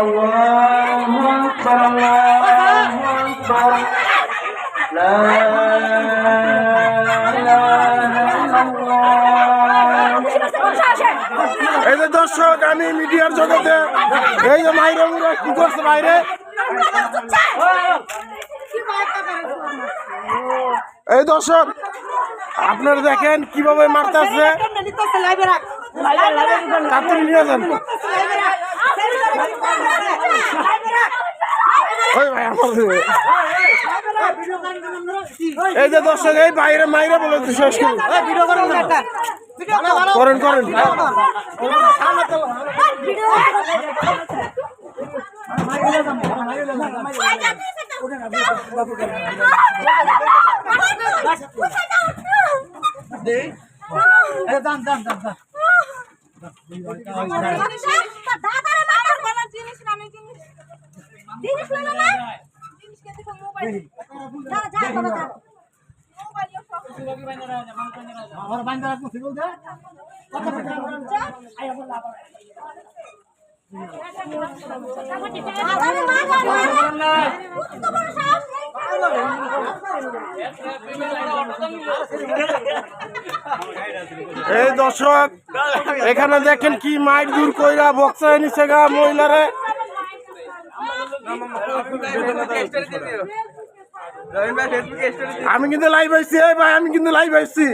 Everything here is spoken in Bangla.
আল্লাহু আকবার আল্লাহু আকবার লা এই যে দর্শক, আমি মিডিয়ার জগতে এই যে মাইরে মুরা কি করছে বাইরে, এই দর্শক আপনারা দেখেন কিভাবে মারতেছে। তাড়াতাড়ি নিয়ে যান। এই যে দর্শক, এই বাইরে মাইরে বলে শেষ করেন করেন। এই দর্শক এখানে দেখেন কি মাইক দূর কইরা বক্সায় নিচে গা মহিলারে। আমি কিন্তু লাইভ আইছি, ভাই আমি কিন্তু লাইভ আইছি।